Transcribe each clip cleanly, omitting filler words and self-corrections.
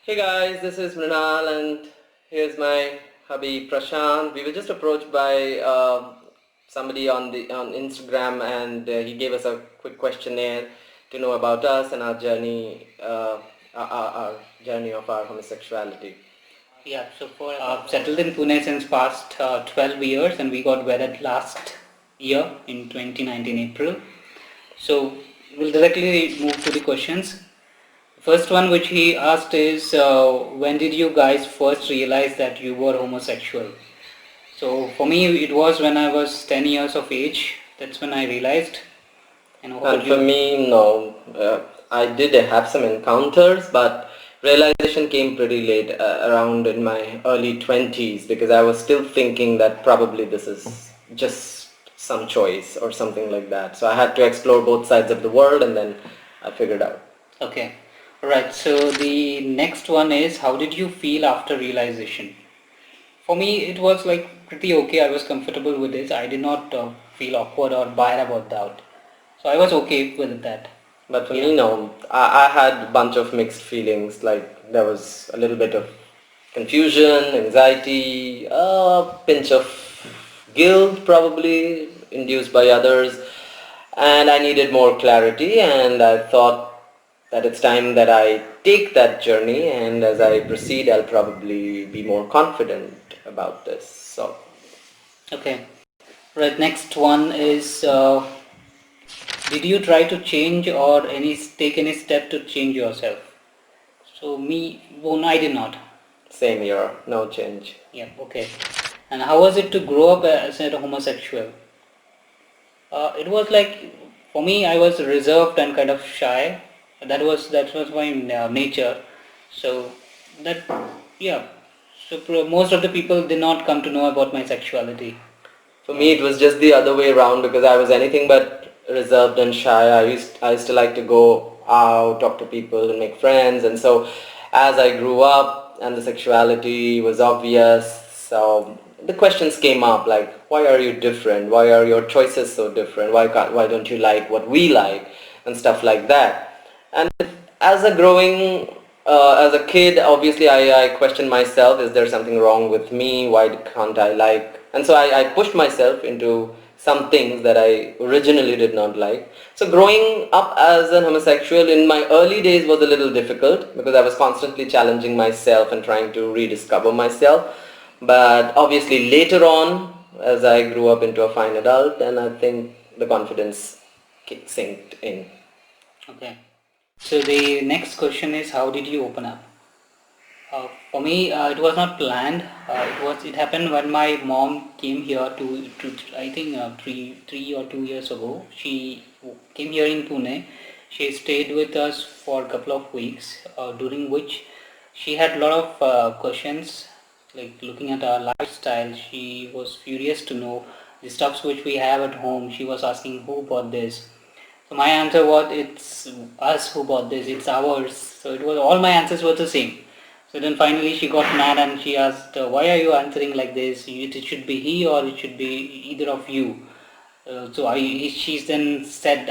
Hey guys, this is Mrinal and here's my hubby Prashanth. We were just approached by somebody on Instagram and he gave us a quick questionnaire to know about us and our journey, our journey of our homosexuality. Yeah, so for settled in Pune since past 12 years, and we got wedded last year in 2019 April. So we'll directly move to the questions. First one which he asked is, when did you guys first realize that you were homosexual? So for me it was when I was 10 years of age. That's when I realized. And how And about for you? me, no, I did have some encounters, but realization came pretty late, around in my early 20s, because I was still thinking that probably this is just some choice or something like that. So I had to explore both sides of the world and then I figured out. Okay. Alright, so the next one is, how did you feel after realization? For me, it was like pretty okay. I was comfortable with this. I did not feel awkward or bad about that. So I was okay with that. But for Yeah. me, no, I had a bunch of mixed feelings. Like there was a little bit of confusion, anxiety, a pinch of guilt probably induced by others, and I needed more clarity, and I thought that it's time that I take that journey, and as I proceed I'll probably be more confident about this. So Okay. Right. Next one is, did you try to change or take any step to change yourself? So me, well, I did not. same here, no change. Yeah. Okay. And how was it to grow up as a homosexual? It was like, for me, I was reserved and kind of shy. That was my nature. So that, yeah. So most of the people did not come to know about my sexuality. For Yeah. me, it was just the other way around because I was anything but reserved and shy. I used to like to go out, talk to people, and make friends. And so, as I grew up and the sexuality was obvious, so the questions came up like, why are you different? Why are your choices so different? Why don't you like what we like and stuff like that? And as a growing as a kid, obviously I questioned myself, is there something wrong with me? Why can't I like? And so I pushed myself into some things that I originally did not like. So growing up as an homosexual in my early days was a little difficult because I was constantly challenging myself and trying to rediscover myself. But obviously later on, as I grew up into a fine adult, and I think the confidence sinked in. Okay. So the next question is, how did you open up? For me, it was not planned. It happened when my mom came here to I think 3 or 2 years ago. She came here in Pune. She stayed with us for a couple of weeks, during which she had a lot of questions, like looking at our lifestyle. She was curious to know the stuffs which we have at home. She was asking who bought this. So my answer was, it's us who bought this. It's ours. So it was, all my answers were the same. So then finally she got mad and she asked, why are you answering like this? It should be he or it should be either of you. She then said,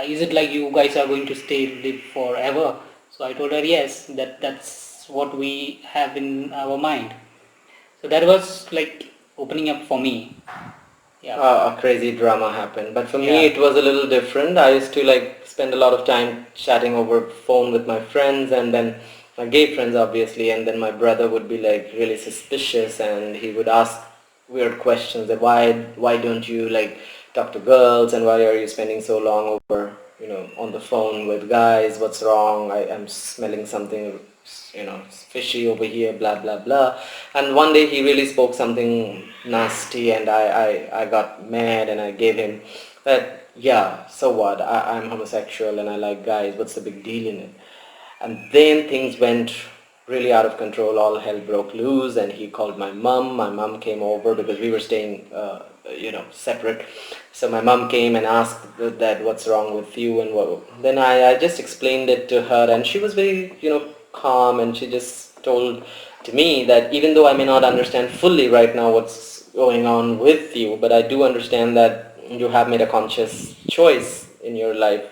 is it like you guys are going to live forever? So I told her, yes, that's what we have in our mind. So that was like opening up for me. Yeah. A crazy drama happened. But for me, Yeah. it was a little different. I used to like spend a lot of time chatting over phone with my friends and then my gay friends, obviously. And then my brother would be like really suspicious and he would ask weird questions that why don't you like talk to girls and why are you spending so long over on the phone with guys? What's wrong? I'm smelling something fishy over here, blah blah blah. And one day he really spoke something nasty and I got mad and I gave him that, yeah, so what, I'm homosexual and I like guys, what's the big deal in it? And then things went really out of control, all hell broke loose and he called my mom came over because we were staying separate. So my mom came and asked that what's wrong with you and what. Then I just explained it to her and she was very calm and she just told to me that even though I may not understand fully right now what's going on with you, but I do understand that you have made a conscious choice in your life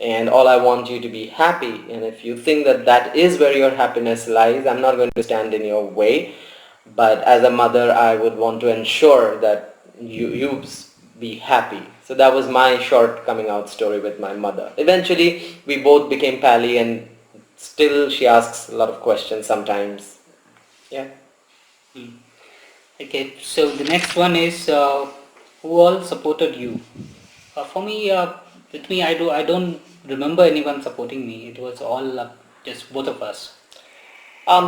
and all I want you to be happy. And if you think that that is where your happiness lies, I'm not going to stand in your way. But as a mother, I would want to ensure that you be happy. So that was my short coming out story with my mother. Eventually, we both became pally, and still she asks a lot of questions sometimes. Yeah. Hmm. Okay, so the next one is who all supported you? For me, with me, I don't remember anyone supporting me. It was all just both of us.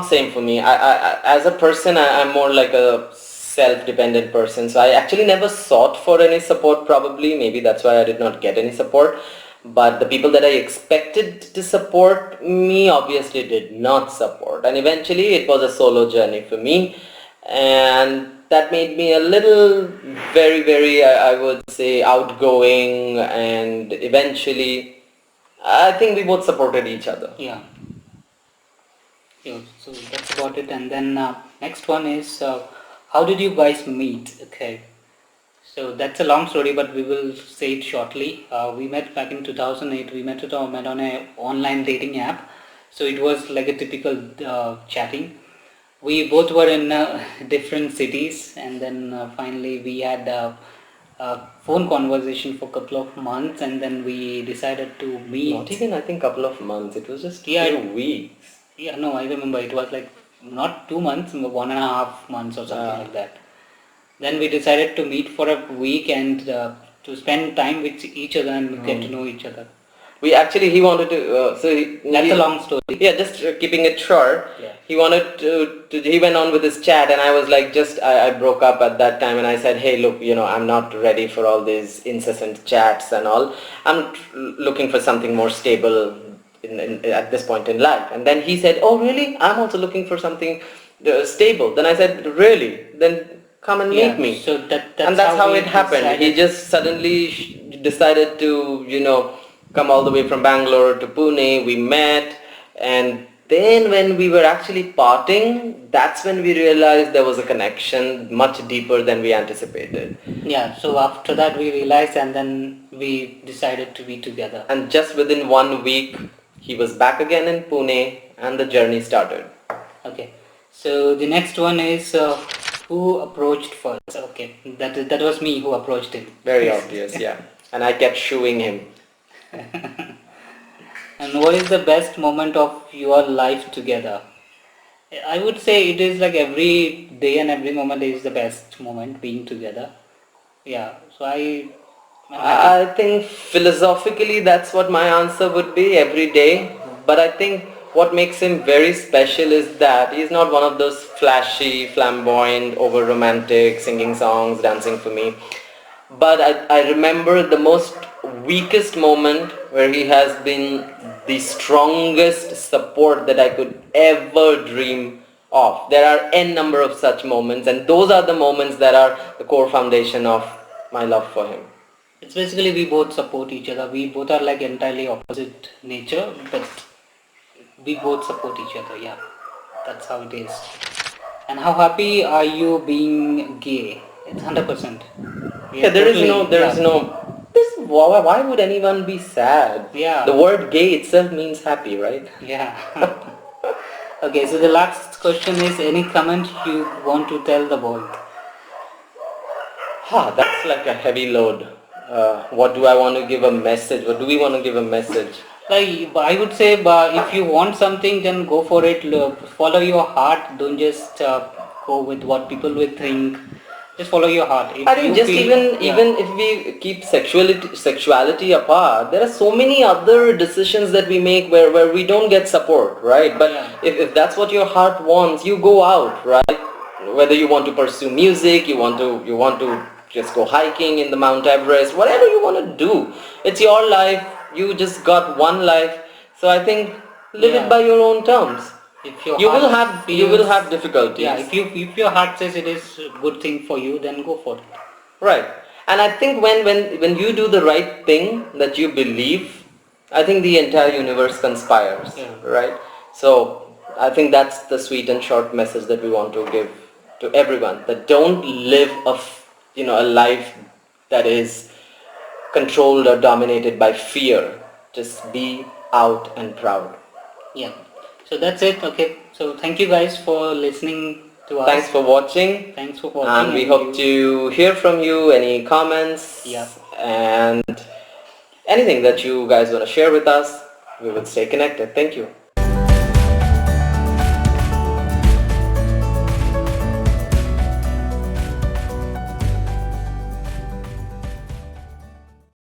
Same for me. As a person, I'm more like a self-dependent person. So I actually never sought for any support. Probably, maybe that's why I did not get any support. But the people that I expected to support me obviously did not support. And eventually, it was a solo journey for me, and that made me a little, very, I would say, outgoing. And eventually, I think we both supported each other. Yeah. Yeah, so that's about it. And then next one is how did you guys meet? Okay, so that's a long story, but we will say it shortly. We met back in 2008. We met on a online dating app. So it was like a typical chatting. We both were in different cities, and then finally we had a phone conversation for a couple of months, and then we decided to Not meet. even, I think, couple of months. It was just Yeah, few weeks. yeah, no, I remember it was like not 2 months, but 1.5 months or something Uh, like that. Then we decided to meet for a week and to spend time with each other and get to know each other. we actually, he wanted to, That's a long story. yeah, just keeping it short. Yeah. He wanted he went on with his chat, and I was like, I broke up at that time, and I said, hey, look, I'm not ready for all these incessant chats and all. I'm looking for something more stable at this point in life. And then he said, oh, really? I'm also looking for something stable. Then I said, really? Then come and meet Yeah, me. so that's And that's how we it happened. He decided. just suddenly decided to, come all the way from Bangalore to Pune. We met, and then when we were actually parting, that's when we realized there was a connection much deeper than we anticipated. Yeah, so after that we realized and then we decided to be together. And just within 1 week, he was back again in Pune, and the journey started. Okay, so the next one is who approached first? Okay, that was me who approached him. Very obvious, yeah. And I kept shooing him. And what is the best moment of your life together? I would say it is like every day and every moment is the best moment being together. Yeah, so I'm happy. I think philosophically that's what my answer would be every day. But I think what makes him very special is that he's not one of those flashy, flamboyant, over romantic singing songs, dancing for me. But I remember the most weakest moment where he has been the strongest support that I could ever dream of. There are n number of such moments, and those are the moments that are the core foundation of my love for him. It's basically we both support each other. We both are like entirely opposite nature, but we both support each other. Yeah, that's how it is. And how happy are you being gay? It's 100%. We Yeah, are totally, there is yeah, no, this, why would anyone be sad? The yeah, word gay itself means happy, right? yeah. Okay, so the last question is any comment you want to tell the world? That's like a heavy load. What do I want to give a message? What do we want to give a message? Like I would say, but if you want something, then go for it. Follow your heart. Don't just go with what people will think. Just follow your heart. I If think you just feel, yeah, even if we keep sexuality apart, there are so many other decisions that we make where we don't get support, right? But yeah, if that's what your heart wants, you go out, right? Whether you want to pursue music, you want to just go hiking in the Mount Everest, whatever you want to do. It's your life. You just got one life. So I think live it yeah. by your own terms. If your You will heart have feels, yeah, difficulties. if your heart says it is a good thing for you, then go for it. Right. And I think when you do the right thing that you believe, I think the entire universe conspires, Yeah. right? So I think that's the sweet and short message that we want to give to everyone, that don't live a life that is controlled or dominated by fear. just be out and proud. Yeah. So that's it. Okay. So thank you guys for listening to us. Thanks for watching. Thanks for watching. And we hope to hear from you, any comments Yeah. and anything that you guys want to share with us. We will stay connected. Thank you.